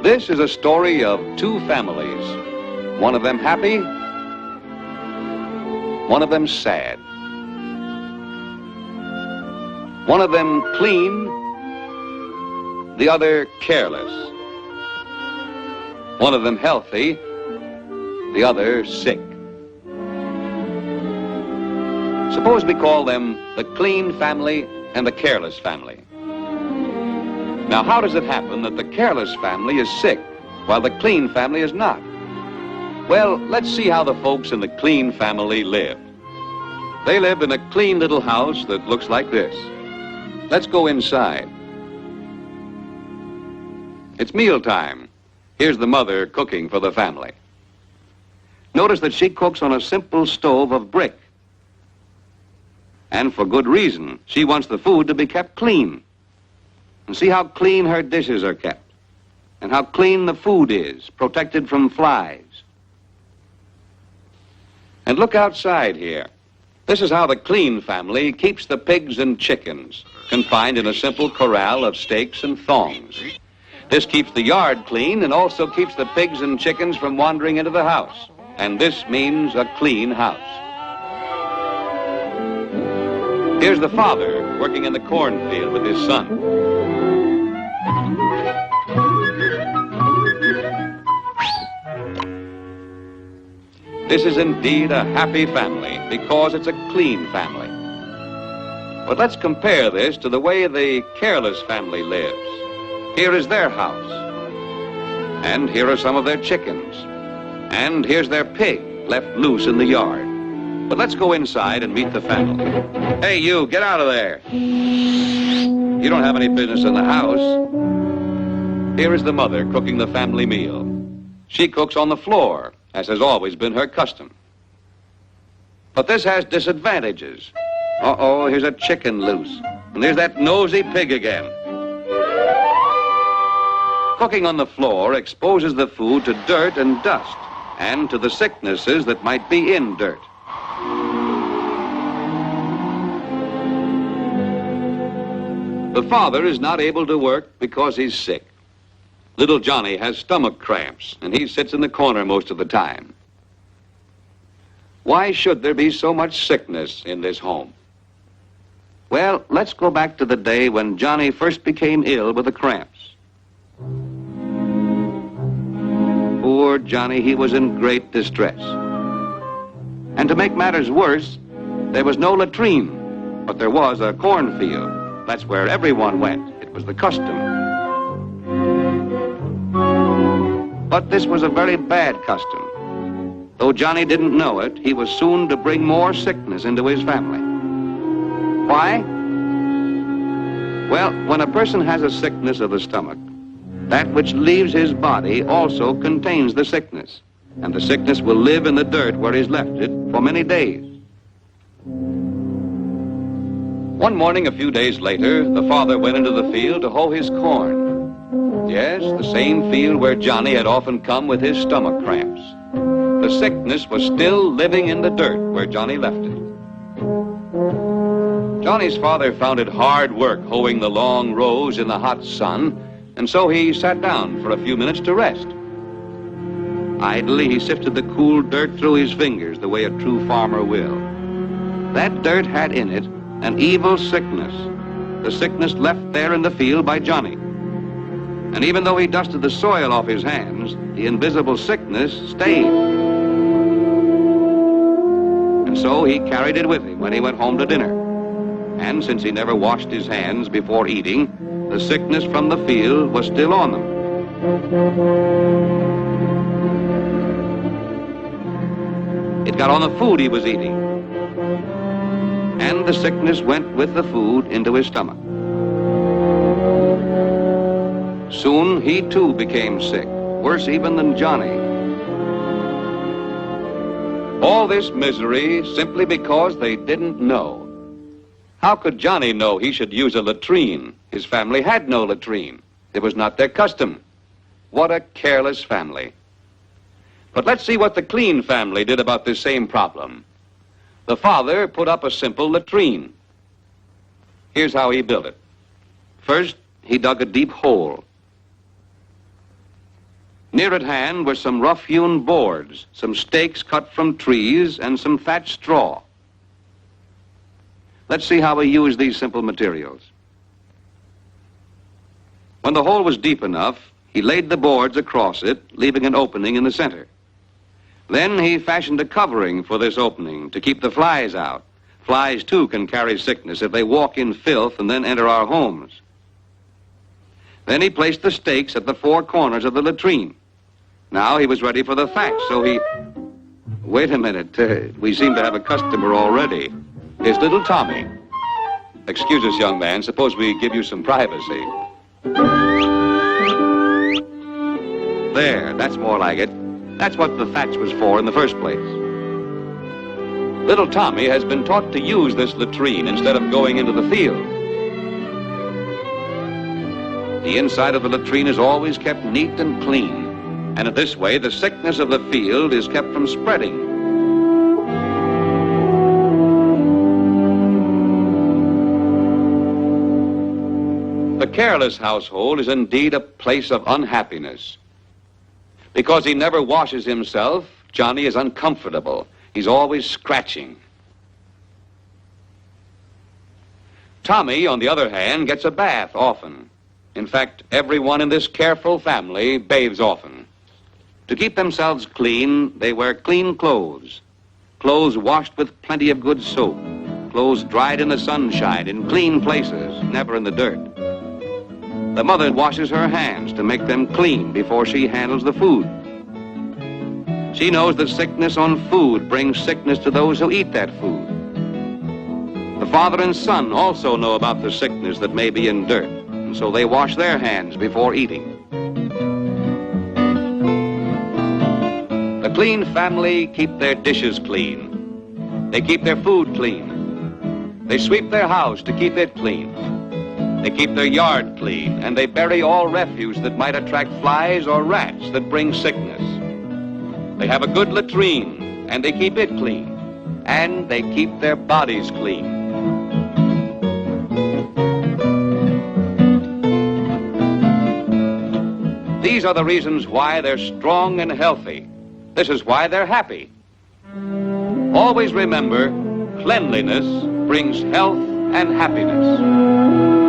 This is a story of two families, one of them happy, one of them sad. One of them clean, the other careless. One of them healthy, the other sick. Suppose we call them the clean family and the careless family. Now, how does it happen that the careless family is sick while the clean family is not? Well, let's see how the folks in the clean family live. They live in a clean little house that looks like this. Let's go inside. It's mealtime. Here's the mother cooking for the family. Notice that she cooks on a simple stove of brick. And for good reason. She wants the food to be kept clean. And see how clean her dishes are kept, and how clean the food is, protected from flies. And look outside here. This is how the clean family keeps the pigs and chickens, confined in a simple corral of stakes and thongs. This keeps the yard clean and also keeps the pigs and chickens from wandering into the house. And this means a clean house. Here's the father working in the cornfield with his son. This is indeed a happy family because it's a clean family. But let's compare this to the way the careless family lives. Here is their house. And here are some of their chickens. And here's their pig left loose in the yard. But let's go inside and meet the family. Hey, you, get out of there. You don't have any business in the house. Here is the mother cooking the family meal. She cooks on the floor, as has always been her custom. But this has disadvantages. Uh-oh, here's a chicken loose. And there's that nosy pig again. Cooking on the floor exposes the food to dirt and dust, and to the sicknesses that might be in dirt. The father is not able to work because he's sick. Little Johnny has stomach cramps, and he sits in the corner most of the time. Why should there be so much sickness in this home? Well, let's go back to the day when Johnny first became ill with the cramps. Poor Johnny, he was in great distress. And to make matters worse, there was no latrine, but there was a cornfield. That's where everyone went. It was the custom. But this was a very bad custom. Though Johnny didn't know it, he was soon to bring more sickness into his family. Why? Well, when a person has a sickness of the stomach, that which leaves his body also contains the sickness, and the sickness will live in the dirt where he's left it for many days. One morning, a few days later, the father went into the field to hoe his corn. Yes, the same field where Johnny had often come with his stomach cramps. The sickness was still living in the dirt where Johnny left it. Johnny's father found it hard work hoeing the long rows in the hot sun, and so he sat down for a few minutes to rest. Idly, he sifted the cool dirt through his fingers the way a true farmer will. That dirt had in it an evil sickness, the sickness left there in the field by Johnny. And even though he dusted the soil off his hands, the invisible sickness stayed. And so he carried it with him when he went home to dinner. And since he never washed his hands before eating, the sickness from the field was still on them. It got on the food he was eating. And the sickness went with the food into his stomach. Soon he too became sick, worse even than Johnny. All this misery simply because they didn't know. How could Johnny know he should use a latrine? His family had no latrine. It was not their custom. What a careless family. But let's see what the Clean family did about this same problem. The father put up a simple latrine. Here's how he built it. First, he dug a deep hole. Near at hand were some rough-hewn boards, some stakes cut from trees, and some thatched straw. Let's see how he used these simple materials. When the hole was deep enough, he laid the boards across it, leaving an opening in the center. Then he fashioned a covering for this opening to keep the flies out. Flies, too, can carry sickness if they walk in filth and then enter our homes. Then he placed the stakes at the four corners of the latrine. Now he was ready for the thatch, so he... Wait a minute. We seem to have a customer already. It's little Tommy. Excuse us, young man. Suppose we give you some privacy. There, that's more like it. That's what the thatch was for in the first place. Little Tommy has been taught to use this latrine instead of going into the field. The inside of the latrine is always kept neat and clean, and in this way the sickness of the field is kept from spreading. The careless household is indeed a place of unhappiness. Because he never washes himself, Johnny is uncomfortable. He's always scratching. Tommy, on the other hand, gets a bath often. In fact, everyone in this careful family bathes often. To keep themselves clean, they wear clean clothes. Clothes washed with plenty of good soap. Clothes dried in the sunshine, in clean places, never in the dirt. The mother washes her hands to make them clean before she handles the food. She knows that sickness on food brings sickness to those who eat that food. The father and son also know about the sickness that may be in dirt, and so they wash their hands before eating. The Clean family keep their dishes clean. They keep their food clean. They sweep their house to keep it clean. They keep their yard clean, and they bury all refuse that might attract flies or rats that bring sickness. They have a good latrine, and they keep it clean, and they keep their bodies clean. These are the reasons why they're strong and healthy. This is why they're happy. Always remember, cleanliness brings health and happiness.